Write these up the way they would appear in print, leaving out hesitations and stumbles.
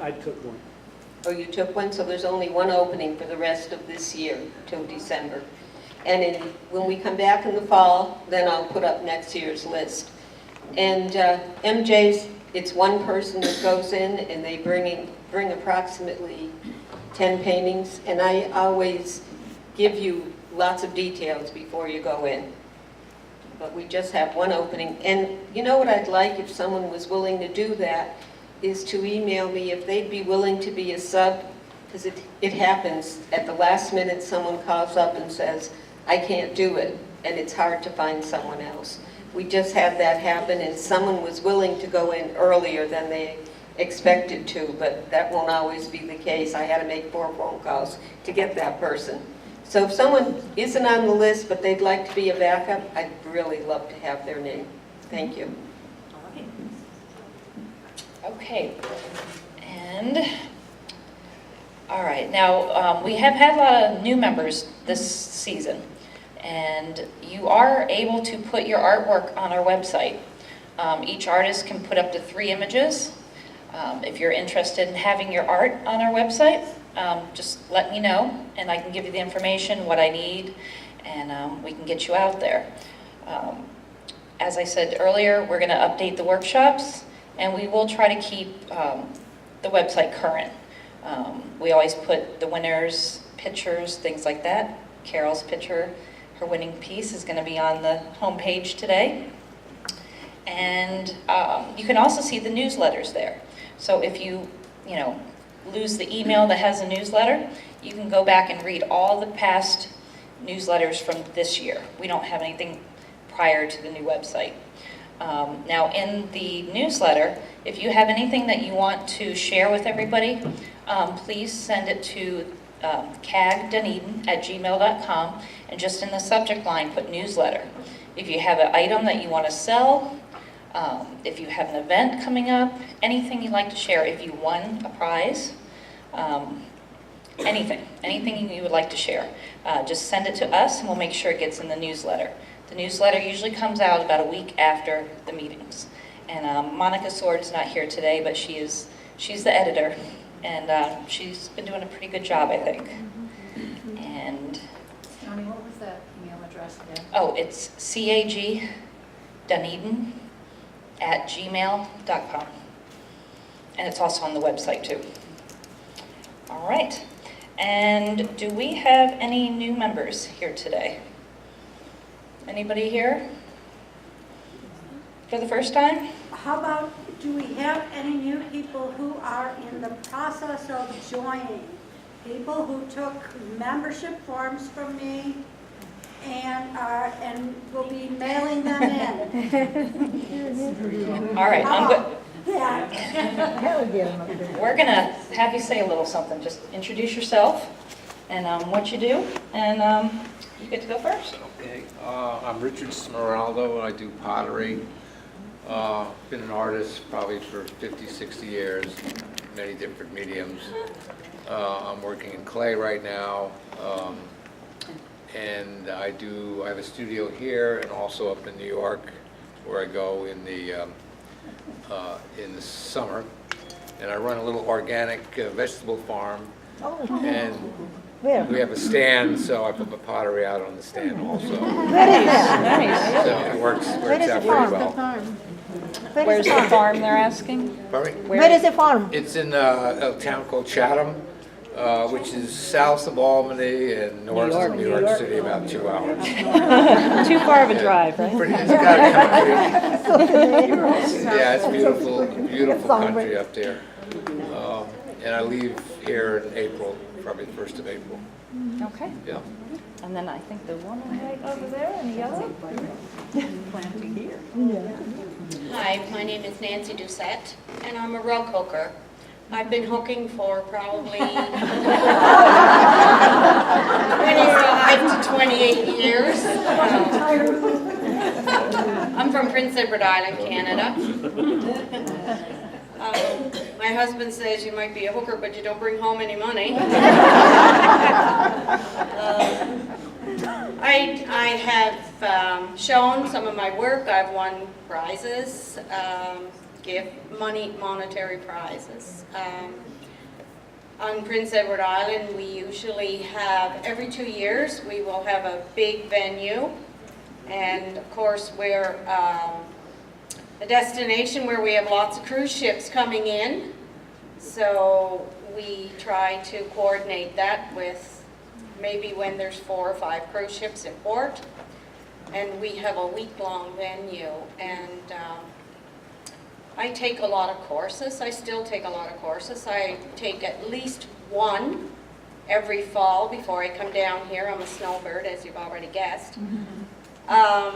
I took one. Oh, you took one, so there's only one opening for the rest of this year, till December. And when we come back in the fall, then I'll put up next year's list. And MJ's, it's one person that goes in, and they bring approximately 10 paintings, and I always give you lots of details before you go in. But we just have one opening. And you know what I'd like, if someone was willing to do that, is to email me if they'd be willing to be a sub, because it happens. At the last minute, someone calls up and says, I can't do it, and it's hard to find someone else. We just had that happen, and someone was willing to go in earlier than they expected to, but that won't always be the case. I had to make 4 phone calls to get that person. So if someone isn't on the list, but they'd like to be a backup, I'd really love to have their name. Thank you. Okay, and, all right, now, we have had a lot of new members this season, and you are able to put your artwork on our website. Each artist can put up to 3 images. If you're interested in having your art on our website, just let me know, and I can give you the information, what I need, and we can get you out there. As I said earlier, we're going to update the workshops, and we will try to keep the website current. We always put the winners' pictures, things like that. Carol's picture, her winning piece, is going to be on the homepage today. And you can also see the newsletters there. So if you lose the email that has a newsletter, you can go back and read all the past newsletters from this year. We don't have anything prior to the new website. Now in the newsletter, if you have anything that you want to share with everybody, please send it to cagdunedin@gmail.com, and just in the subject line put newsletter. If you have an item that you want to sell, if you have an event coming up, anything you'd like to share, if you won a prize, anything you would like to share, just send it to us and we'll make sure it gets in the newsletter. The newsletter usually comes out about a week after the meetings. And Monica Sword's not here today, but she's the editor, and she's been doing a pretty good job, I think. And Tony, what was that email address again? oh, it's cagdunedin@gmail.com. And it's also on the website too. All right. And do we have any new members here today? Anybody here for the first time? How about, do we have any new people who are in the process of joining? People who took membership forms from me and will be mailing them in. All right, How about that? we're going to have you say a little something. Just introduce yourself and what you do, and you get to go first. Okay, I'm Richard Smeraldo, and I do pottery. Been an artist probably for 50, 60 years, many different mediums. I'm working in clay right now, and I have a studio here and also up in New York, where I go in the summer. And I run a little organic vegetable farm, and we have a stand, so I put my pottery out on the stand also. Nice. So it works out pretty well. Where's the farm they're asking? Pardon me? Where is the farm? It's in a town called Chatham, which is south of Albany and north of New York City, about 2 hours. Too far of a drive, right? It's kind of country. Yeah, it's beautiful, beautiful country up there. And I leave here in April, probably the 1st of April. Okay. Yeah. And then I think the woman right over there in yellow. Planting here. Hi, my name is Nancy Doucette, and I'm a rug hooker. I've been hooking for probably 25 to 28 years. I'm from Prince Edward Island, Canada. My husband says you might be a hooker, but you don't bring home any money. I have shown some of my work. I've won prizes, give monetary prizes. On Prince Edward Island, we usually have, every 2 years, we will have a big venue. And of course, we're a destination where we have lots of cruise ships coming in. So we try to coordinate that with maybe when there's 4 or 5 cruise ships in port. And we have a week-long venue. And I take a lot of courses. I still take a lot of courses. I take at least one every fall before I come down here. I'm a snowbird, as you've already guessed. I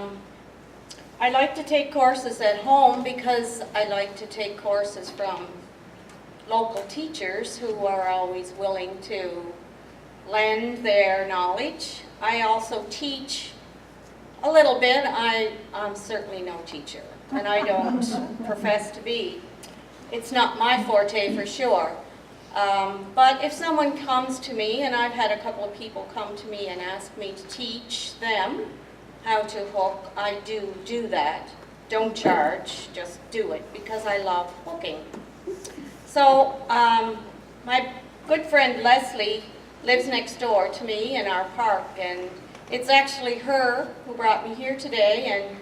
like to take courses at home because I like to take courses from local teachers who are always willing to lend their knowledge. I also teach a little bit. I'm certainly no teacher, and I don't profess to be. It's not my forte for sure. But if someone comes to me, and I've had a couple of people come to me and ask me to teach them how to hook, I do that. Don't charge, just do it, because I love hooking. So my good friend Leslie lives next door to me in our park, and it's actually her who brought me here today, and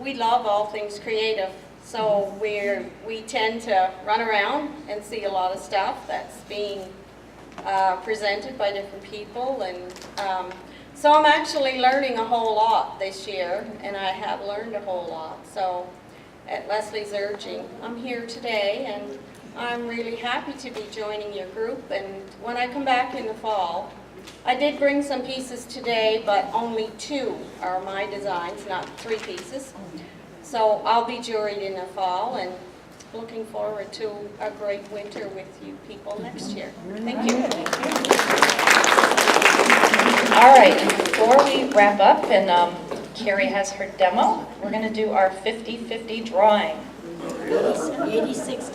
we love all things creative. So we tend to run around and see a lot of stuff that's being presented by different people, and so I'm actually learning a whole lot this year, and I have learned a whole lot. So at Leslie's urging, I'm here today, and I'm really happy to be joining your group. And when I come back in the fall, I did bring some pieces today, but only 2 are my designs, not 3 pieces. So I'll be juried in the fall, and looking forward to a great winter with you people next year. Thank you. All right, and before we wrap up and Carrie has her demo, we're going to do our 50-50 drawing. $86.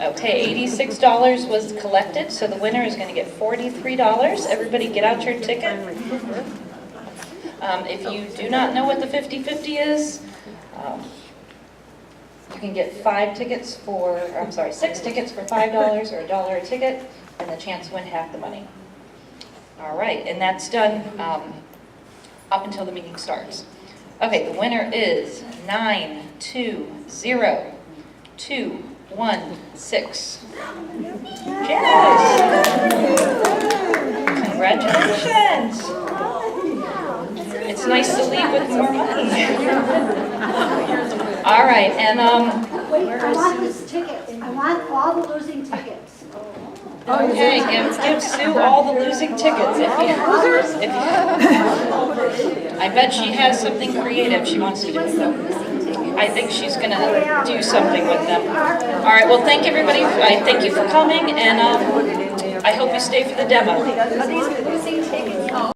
Okay, $86 was collected, so the winner is going to get $43. Everybody get out your ticket. If you do not know what the 50-50 is, you can get 6 tickets for $5 or $1 a ticket, and the chance to win half the money. All right, and that's done up until the meeting starts. Okay, the winner is 920216. Janice! Congratulations! It's nice to leave with more money. All right, and Wait, I want this ticket. I want all the losing tickets. okay, give Sue all the losing tickets. I bet she has something creative she wants to do with them. I think she's going to do something with them. All right, well, thank everybody. I thank you for coming, and I hope you stay for the demo.